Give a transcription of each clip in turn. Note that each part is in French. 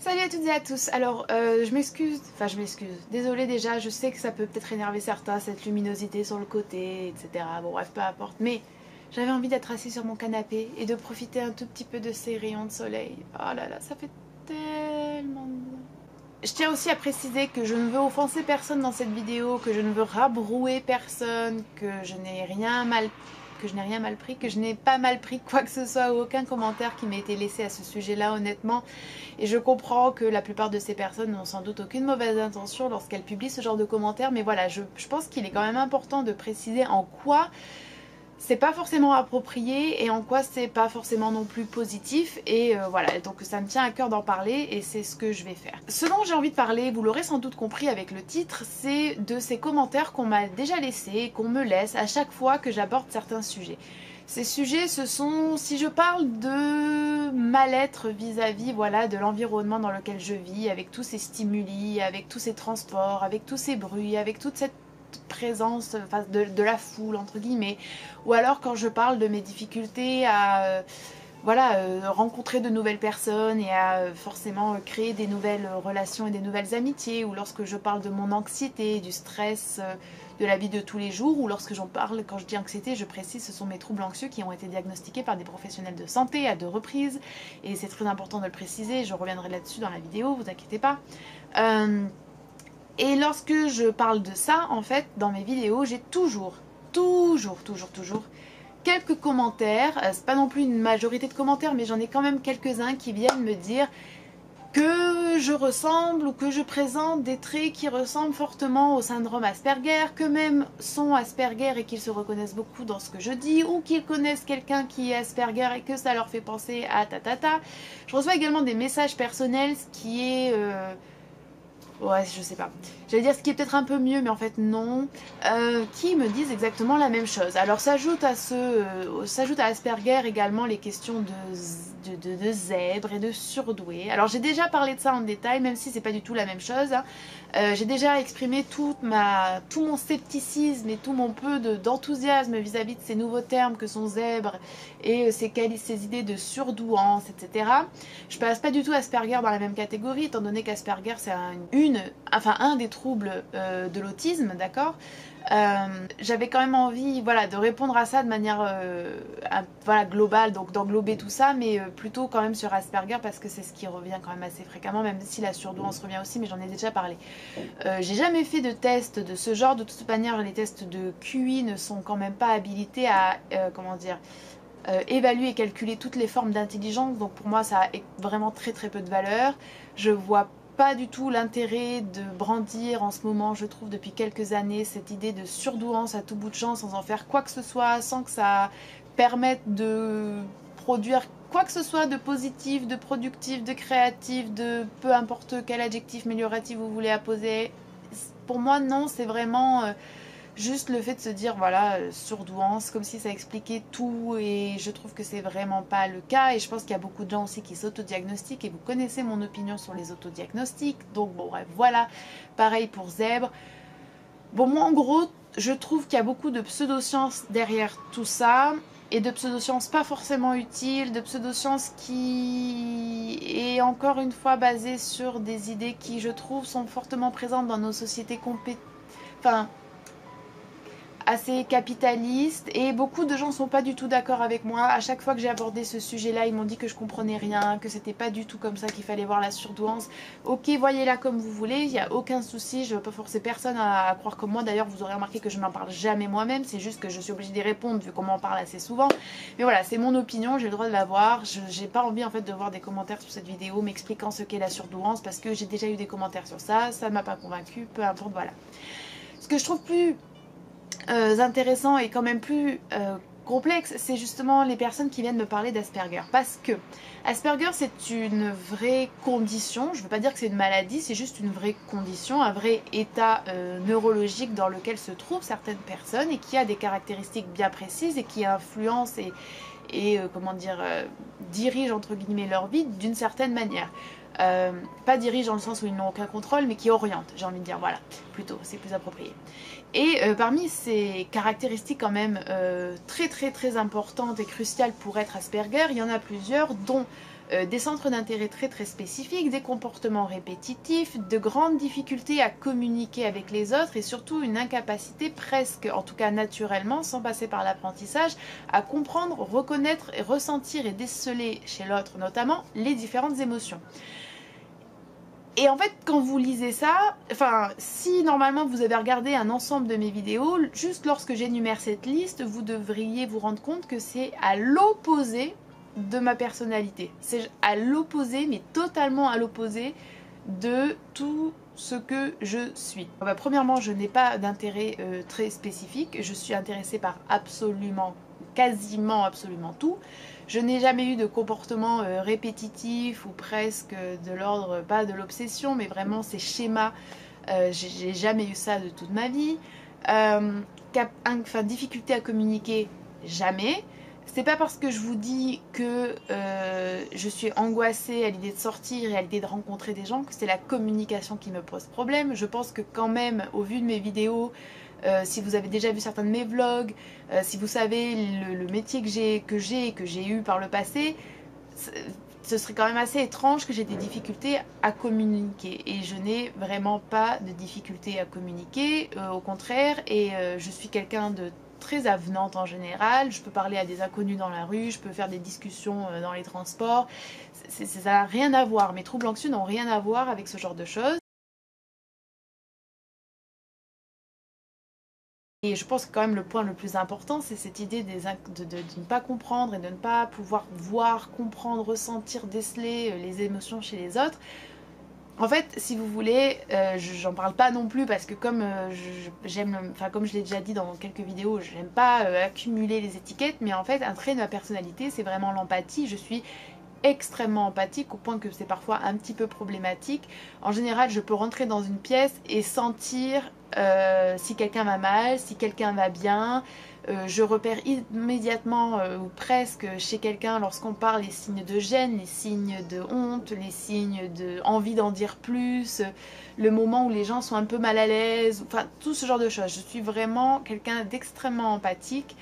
Salut à toutes et à tous. Alors je m'excuse, désolée déjà, je sais que ça peut peut-être énerver certains, cette luminosité sur le côté, etc. Bon bref, peu importe, mais j'avais envie d'être assise sur mon canapé et de profiter un tout petit peu de ces rayons de soleil. Oh là là, ça fait tellement de bien. Je tiens aussi à préciser que je ne veux offenser personne dans cette vidéo, que je ne veux rabrouer personne, que je n'ai rien mal pris, que je n'ai pas mal pris quoi que ce soit, aucun commentaire qui m'a été laissé à ce sujet-là honnêtement. Et je comprends que la plupart de ces personnes n'ont sans doute aucune mauvaise intention lorsqu'elles publient ce genre de commentaires, mais voilà, je pense qu'il est quand même important de préciser en quoi c'est pas forcément approprié et en quoi c'est pas forcément non plus positif et voilà, donc ça me tient à cœur d'en parler et c'est ce que je vais faire. Ce dont j'ai envie de parler, vous l'aurez sans doute compris avec le titre, c'est de ces commentaires qu'on m'a déjà laissés, qu'on me laisse à chaque fois que j'aborde certains sujets. Ces sujets, ce sont, si je parle de mal-être vis-à-vis voilà, de l'environnement dans lequel je vis, avec tous ces stimuli, avec tous ces transports, avec tous ces bruits, avec toute cette présence enfin, de la foule entre guillemets, ou alors quand je parle de mes difficultés à rencontrer de nouvelles personnes et à forcément créer des nouvelles relations et des nouvelles amitiés, ou lorsque je parle de mon anxiété, du stress de la vie de tous les jours, ou lorsque j'en parle, quand je dis anxiété, je précise, ce sont mes troubles anxieux qui ont été diagnostiqués par des professionnels de santé à 2 reprises, et c'est très important de le préciser, je reviendrai là-dessus dans la vidéo, vous inquiétez pas. Et lorsque je parle de ça, en fait, dans mes vidéos, j'ai toujours quelques commentaires, c'est pas non plus une majorité de commentaires, mais j'en ai quand même quelques-uns qui viennent me dire que je ressemble ou que je présente des traits qui ressemblent fortement au syndrome Asperger, que même sont Asperger et qu'ils se reconnaissent beaucoup dans ce que je dis, ou qu'ils connaissent quelqu'un qui est Asperger et que ça leur fait penser à tatata. Je reçois également des messages personnels, ce qui est... ouais, je sais pas. J'allais dire ce qui est peut-être un peu mieux, mais en fait non. Qui me disent exactement la même chose. Alors s'ajoute à Asperger également les questions de zèbre et de surdoué. Alors j'ai déjà parlé de ça en détail, même si c'est pas du tout la même chose. Hein. J'ai déjà exprimé tout mon scepticisme et tout mon peu d'enthousiasme vis-à-vis de ces nouveaux termes que sont zèbre et ces idées de surdouance, etc. Je passe pas du tout Asperger dans la même catégorie, étant donné qu'Asperger c'est un des troubles de l'autisme, d'accord. J'avais quand même envie voilà, de répondre à ça de manière globale, donc d'englober tout ça, mais plutôt quand même sur Asperger parce que c'est ce qui revient quand même assez fréquemment, même si la surdouance revient aussi, mais j'en ai déjà parlé. J'ai jamais fait de test de ce genre, de toute manière les tests de QI ne sont quand même pas habilités à, évaluer et calculer toutes les formes d'intelligence, donc pour moi ça a vraiment très peu de valeur. Je vois pas du tout l'intérêt de brandir en ce moment, je trouve depuis quelques années, cette idée de surdouance à tout bout de champ sans en faire quoi que ce soit, sans que ça permette de produire quoi que ce soit de positif, de productif, de créatif, de peu importe quel adjectif amélioratif vous voulez apposer. Pour moi non, c'est vraiment... juste le fait de se dire voilà, surdouance, comme si ça expliquait tout, et je trouve que c'est vraiment pas le cas, et je pense qu'il y a beaucoup de gens aussi qui s'autodiagnostiquent, et vous connaissez mon opinion sur les autodiagnostics, donc bon bref, voilà, pareil pour zèbre. Bon, moi en gros, je trouve qu'il y a beaucoup de pseudosciences derrière tout ça, et de pseudosciences pas forcément utiles, de pseudosciences qui est encore une fois basée sur des idées qui je trouve sont fortement présentes dans nos sociétés assez capitaliste, et beaucoup de gens sont pas du tout d'accord avec moi. À chaque fois que j'ai abordé ce sujet là, ils m'ont dit que je comprenais rien, que c'était pas du tout comme ça qu'il fallait voir la surdouance. Ok, voyez-la comme vous voulez, il n'y a aucun souci, je veux pas forcer personne à croire comme moi. D'ailleurs vous aurez remarqué que je n'en parle jamais moi-même, c'est juste que je suis obligée d'y répondre vu qu'on m'en parle assez souvent. Mais voilà, c'est mon opinion, j'ai le droit de l'avoir. J'ai pas envie en fait de voir des commentaires sur cette vidéo m'expliquant ce qu'est la surdouance, parce que j'ai déjà eu des commentaires sur ça, ça m'a pas convaincu, peu importe, voilà. Ce que je trouve plus intéressant et quand même plus complexe, c'est justement les personnes qui viennent me parler d'Asperger, parce que Asperger c'est une vraie condition, je veux pas dire que c'est une maladie, c'est juste une vraie condition, un vrai état neurologique dans lequel se trouvent certaines personnes et qui a des caractéristiques bien précises et qui influencent et dirigent entre guillemets leur vie d'une certaine manière. Pas dirige dans le sens où ils n'ont aucun contrôle, mais qui oriente, j'ai envie de dire, voilà, plutôt, c'est plus approprié. Et parmi ces caractéristiques quand même très importantes et cruciales pour être Asperger, il y en a plusieurs, dont des centres d'intérêt très très spécifiques, des comportements répétitifs, de grandes difficultés à communiquer avec les autres et surtout une incapacité presque, en tout cas naturellement, sans passer par l'apprentissage, à comprendre, reconnaître, et ressentir et déceler chez l'autre notamment les différentes émotions. Et en fait, quand vous lisez ça, enfin, si normalement vous avez regardé un ensemble de mes vidéos, juste lorsque j'énumère cette liste, vous devriez vous rendre compte que c'est à l'opposé de ma personnalité. C'est à l'opposé, mais totalement à l'opposé de tout ce que je suis. Bah, premièrement, je n'ai pas d'intérêt très spécifique. Je suis intéressée par absolument, quasiment absolument tout. Je n'ai jamais eu de comportement répétitif ou presque de l'ordre, pas de l'obsession, mais vraiment ces schémas. J'ai jamais eu ça de toute ma vie. Difficulté à communiquer, jamais. C'est pas parce que je vous dis que je suis angoissée à l'idée de sortir et à l'idée de rencontrer des gens que c'est la communication qui me pose problème. Je pense que quand même, au vu de mes vidéos, si vous avez déjà vu certains de mes vlogs, si vous savez le métier que j'ai eu par le passé, ce serait quand même assez étrange que j'ai des difficultés à communiquer. Et je n'ai vraiment pas de difficultés à communiquer, au contraire, et je suis quelqu'un de très avenante en général. Je peux parler à des inconnus dans la rue, je peux faire des discussions dans les transports. Ça n'a rien à voir. Mes troubles anxieux n'ont rien à voir avec ce genre de choses. Et je pense que quand même le point le plus important, c'est cette idée de ne pas comprendre et de ne pas pouvoir voir, comprendre, ressentir, déceler les émotions chez les autres. En fait, si vous voulez, j'en parle pas non plus parce que comme comme je l'ai déjà dit dans quelques vidéos, j'aime pas accumuler les étiquettes, mais en fait, un trait de ma personnalité, c'est vraiment l'empathie. Je suis extrêmement empathique au point que c'est parfois un petit peu problématique. En général, je peux rentrer dans une pièce et sentir si quelqu'un va mal, si quelqu'un va bien. Je repère immédiatement ou presque chez quelqu'un lorsqu'on parle les signes de gêne, les signes de honte, les signes de envie d'en dire plus, le moment où les gens sont un peu mal à l'aise, enfin tout ce genre de choses. Je suis vraiment quelqu'un d'extrêmement empathique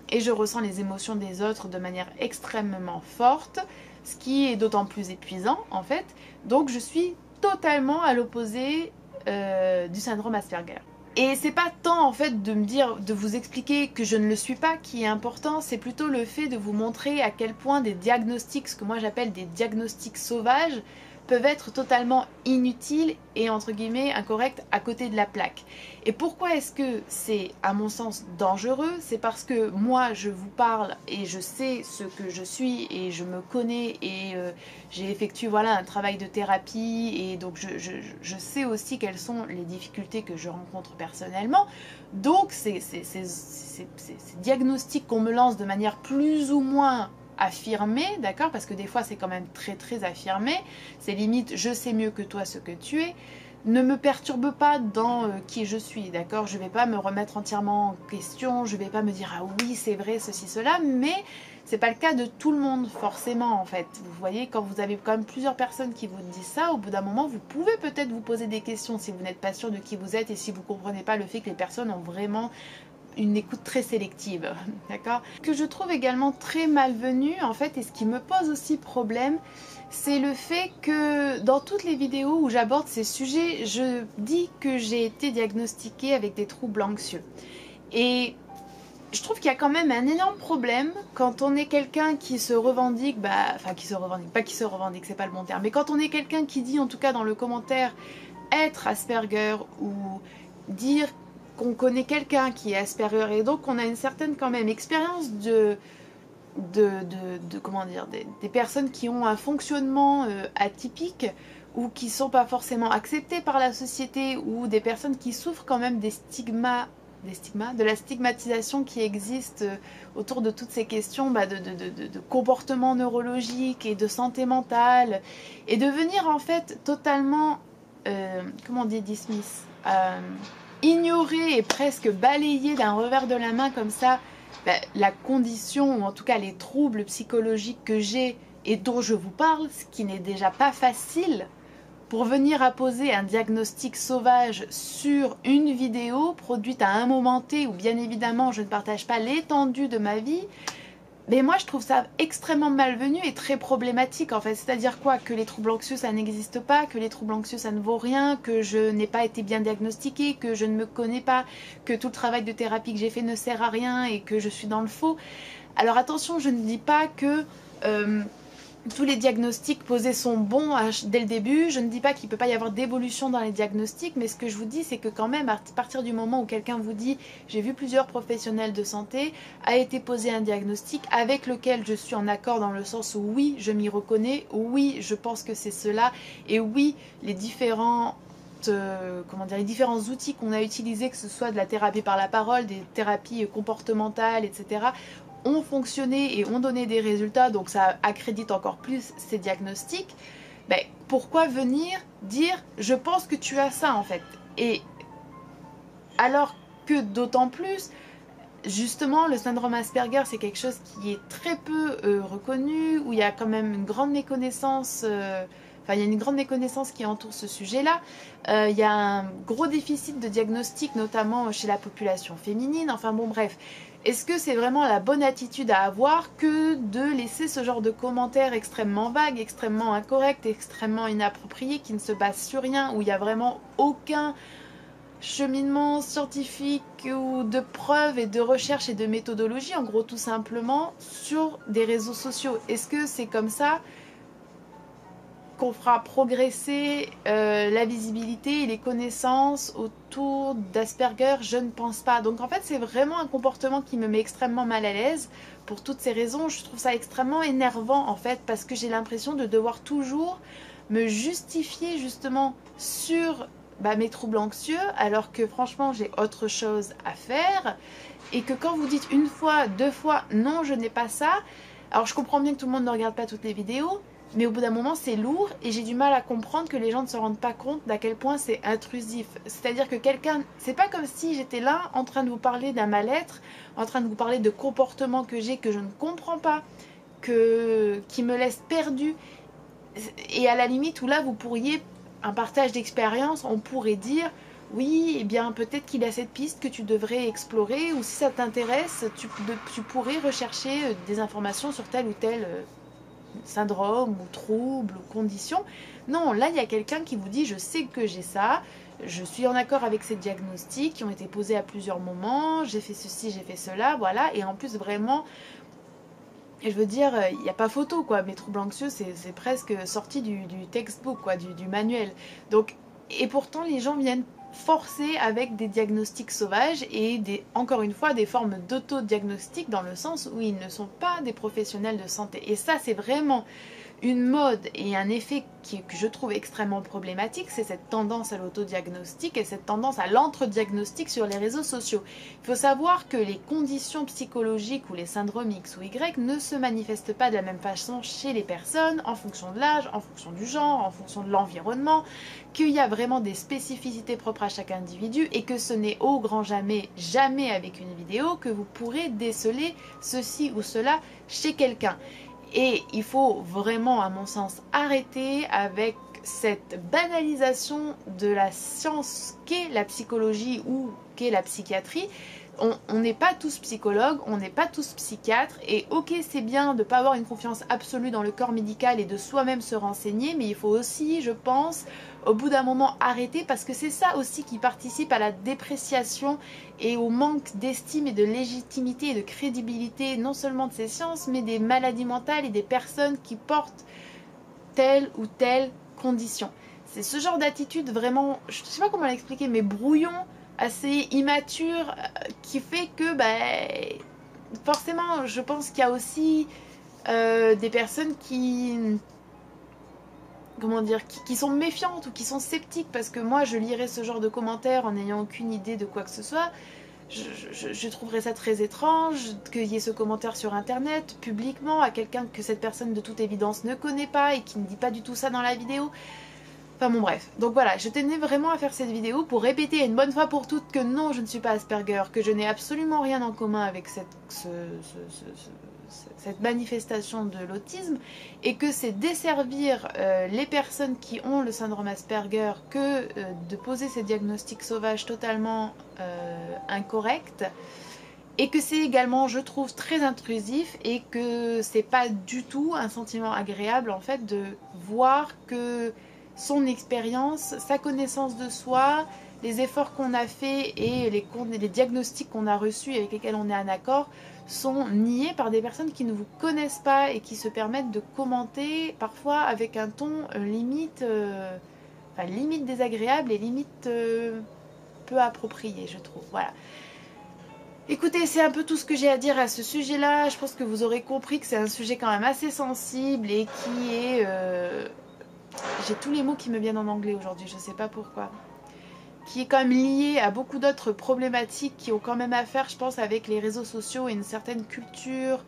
et je ressens les émotions des autres de manière extrêmement forte, ce qui est d'autant plus épuisant en fait. Donc je suis totalement à l'opposé du syndrome Asperger. Et c'est pas tant en fait de me dire, de vous expliquer que je ne le suis pas qui est important, c'est plutôt le fait de vous montrer à quel point des diagnostics, ce que moi j'appelle des diagnostics sauvages, peuvent être totalement inutiles et entre guillemets incorrects à côté de la plaque. Et pourquoi est-ce que c'est à mon sens dangereux? C'est parce que moi je vous parle et je sais ce que je suis et je me connais et j'ai effectué voilà, un travail de thérapie et donc je sais aussi quelles sont les difficultés que je rencontre personnellement. Donc ces diagnostics qu'on me lance de manière plus ou moins affirmé, d'accord, parce que des fois c'est quand même très très affirmé, c'est limite je sais mieux que toi ce que tu es, ne me perturbe pas dans qui je suis, d'accord, je vais pas me remettre entièrement en question, je vais pas me dire ah oui c'est vrai ceci cela, mais c'est pas le cas de tout le monde forcément en fait. Vous voyez, quand vous avez quand même plusieurs personnes qui vous disent ça, au bout d'un moment vous pouvez peut-être vous poser des questions si vous n'êtes pas sûr de qui vous êtes et si vous comprenez pas le fait que les personnes ont vraiment une écoute très sélective, d'accord? Que je trouve également très malvenue en fait, et ce qui me pose aussi problème, c'est le fait que dans toutes les vidéos où j'aborde ces sujets, je dis que j'ai été diagnostiquée avec des troubles anxieux. Et je trouve qu'il y a quand même un énorme problème quand on est quelqu'un qui se revendique, c'est pas le bon terme, mais quand on est quelqu'un qui dit en tout cas dans le commentaire être Asperger ou dire qu'on connaît quelqu'un qui est Asperger et donc on a une certaine quand même expérience comment dire, des personnes qui ont un fonctionnement atypique ou qui sont pas forcément acceptées par la société ou des personnes qui souffrent quand même des stigmas, de la stigmatisation qui existe autour de toutes ces questions de comportement neurologique et de santé mentale et de venir en fait totalement, comment on dit, dismiss, ignorer et presque balayer d'un revers de la main comme ça la condition ou en tout cas les troubles psychologiques que j'ai et dont je vous parle, ce qui n'est déjà pas facile, pour venir apposer un diagnostic sauvage sur une vidéo produite à un moment T où bien évidemment je ne partage pas l'étendue de ma vie. Mais moi je trouve ça extrêmement malvenu et très problématique en fait. C'est-à-dire quoi? Que les troubles anxieux ça n'existe pas, que les troubles anxieux ça ne vaut rien, que je n'ai pas été bien diagnostiquée, que je ne me connais pas, que tout le travail de thérapie que j'ai fait ne sert à rien et que je suis dans le faux. Alors attention, je ne dis pas que tous les diagnostics posés sont bons dès le début. Je ne dis pas qu'il ne peut pas y avoir d'évolution dans les diagnostics, mais ce que je vous dis, c'est que quand même, à partir du moment où quelqu'un vous dit « j'ai vu plusieurs professionnels de santé, a été posé un diagnostic avec lequel je suis en accord dans le sens où oui, je m'y reconnais, oui, je pense que c'est cela, et oui, les différents les différents outils qu'on a utilisés, que ce soit de la thérapie par la parole, des thérapies comportementales, etc., ont fonctionné et ont donné des résultats, donc ça accrédite encore plus ces diagnostics, ben, pourquoi venir dire « je pense que tu as ça » en fait? Et alors que d'autant plus, justement, le syndrome Asperger, c'est quelque chose qui est très peu reconnu, où il y a quand même une grande méconnaissance... Enfin, il y a une grande méconnaissance qui entoure ce sujet-là. Il y a un gros déficit de diagnostic, notamment chez la population féminine. Enfin bon, bref. Est-ce que c'est vraiment la bonne attitude à avoir que de laisser ce genre de commentaires extrêmement vagues, extrêmement incorrects, extrêmement inappropriés, qui ne se basent sur rien, où il n'y a vraiment aucun cheminement scientifique ou de preuves et de recherche et de méthodologie, en gros tout simplement, sur des réseaux sociaux? Est-ce que c'est comme ça qu'on fera progresser la visibilité et les connaissances autour d'Asperger? Je ne pense pas. Donc en fait c'est vraiment un comportement qui me met extrêmement mal à l'aise pour toutes ces raisons. Je trouve ça extrêmement énervant en fait, parce que j'ai l'impression de devoir toujours me justifier justement sur mes troubles anxieux, alors que franchement j'ai autre chose à faire, et que quand vous dites une fois, deux fois non je n'ai pas ça, alors je comprends bien que tout le monde ne regarde pas toutes les vidéos, mais au bout d'un moment c'est lourd et j'ai du mal à comprendre que les gens ne se rendent pas compte d'à quel point c'est intrusif. C'est-à-dire que quelqu'un, c'est pas comme si j'étais là en train de vous parler d'un mal-être, en train de vous parler de comportements que j'ai, que je ne comprends pas, qui me laissent perdue. Et à la limite où là vous pourriez, un partage d'expérience, on pourrait dire oui, eh bien peut-être qu'il y a cette piste que tu devrais explorer, ou si ça t'intéresse, tu pourrais rechercher des informations sur tel ou tel syndrome ou trouble ou condition. Non, là il y a quelqu'un qui vous dit je sais que j'ai ça, je suis en accord avec ces diagnostics qui ont été posés à plusieurs moments, j'ai fait ceci, j'ai fait cela, voilà, et en plus vraiment, et je veux dire, il n'y a pas photo quoi, mes troubles anxieux c'est presque sorti du textbook quoi, du manuel. Donc, et pourtant les gens viennent forcer avec des diagnostics sauvages et encore une fois des formes d'auto-diagnostic, dans le sens où ils ne sont pas des professionnels de santé. Et ça c'est vraiment une mode et un effet que je trouve extrêmement problématique, c'est cette tendance à l'autodiagnostic et cette tendance à l'entre-diagnostic sur les réseaux sociaux. Il faut savoir que les conditions psychologiques ou les syndromes X ou Y ne se manifestent pas de la même façon chez les personnes, en fonction de l'âge, en fonction du genre, en fonction de l'environnement, qu'il y a vraiment des spécificités propres à chaque individu et que ce n'est au grand jamais, jamais avec une vidéo que vous pourrez déceler ceci ou cela chez quelqu'un. Et il faut vraiment, à mon sens, arrêter avec cette banalisation de la science qu'est la psychologie ou qu'est la psychiatrie. On n'est pas tous psychologues, on n'est pas tous psychiatres, et ok c'est bien de ne pas avoir une confiance absolue dans le corps médical et de soi-même se renseigner, mais il faut aussi, je pense, au bout d'un moment arrêter, parce que c'est ça aussi qui participe à la dépréciation et au manque d'estime et de légitimité et de crédibilité, non seulement de ces sciences, mais des maladies mentales et des personnes qui portent telle ou telle condition. C'est ce genre d'attitude vraiment, je ne sais pas comment l'expliquer, mais brouillon, assez immature, qui fait que forcément je pense qu'il y a aussi des personnes qui qui sont méfiantes ou qui sont sceptiques, parce que moi je lirais ce genre de commentaires en n'ayant aucune idée de quoi que ce soit. Je trouverais ça très étrange qu'il y ait ce commentaire sur internet publiquement à quelqu'un que cette personne de toute évidence ne connaît pas et qui ne dit pas du tout ça dans la vidéo. Enfin bon bref, donc voilà, je tenais vraiment à faire cette vidéo pour répéter une bonne fois pour toutes que non, je ne suis pas Asperger, que je n'ai absolument rien en commun avec cette manifestation de l'autisme, et que c'est desservir les personnes qui ont le syndrome Asperger que de poser ces diagnostics sauvages totalement incorrects, Et que c'est également, je trouve, très intrusif et que c'est pas du tout un sentiment agréable en fait de voir que son expérience, sa connaissance de soi, les efforts qu'on a fait et les diagnostics qu'on a reçus avec lesquels on est en accord sont niés par des personnes qui ne vous connaissent pas et qui se permettent de commenter parfois avec un ton limite, limite désagréable et limite peu approprié, je trouve. Voilà. Écoutez, c'est un peu tout ce que j'ai à dire à ce sujet-là. Je pense que vous aurez compris que c'est un sujet quand même assez sensible et qui est... J'ai tous les mots qui me viennent en anglais aujourd'hui, je sais pas pourquoi. Qui est quand même lié à beaucoup d'autres problématiques qui ont quand même à faire, je pense, avec les réseaux sociaux et une certaine culture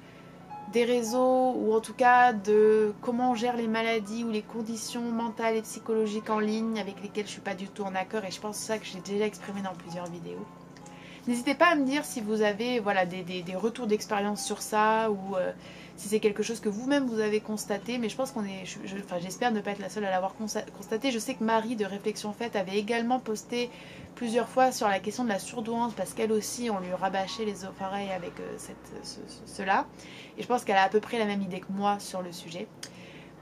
des réseaux, ou en tout cas de comment on gère les maladies ou les conditions mentales et psychologiques en ligne avec lesquelles je suis pas du tout en accord, et je pense ça que j'ai déjà exprimé dans plusieurs vidéos. N'hésitez pas à me dire si vous avez voilà, des retours d'expérience sur ça, ou si c'est quelque chose que vous-même vous avez constaté, mais je pense qu'on est, j'espère ne pas être la seule à l'avoir constaté. Je sais que Marie de Réflexion Faite avait également posté plusieurs fois sur la question de la surdouance, parce qu'elle aussi on lui rabâchait les oreilles avec cela, et je pense qu'elle a à peu près la même idée que moi sur le sujet.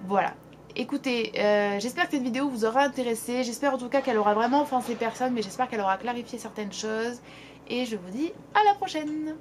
Voilà. Écoutez, j'espère que cette vidéo vous aura intéressé, j'espère en tout cas qu'elle aura vraiment offensé personne, mais j'espère qu'elle aura clarifié certaines choses, et je vous dis à la prochaine!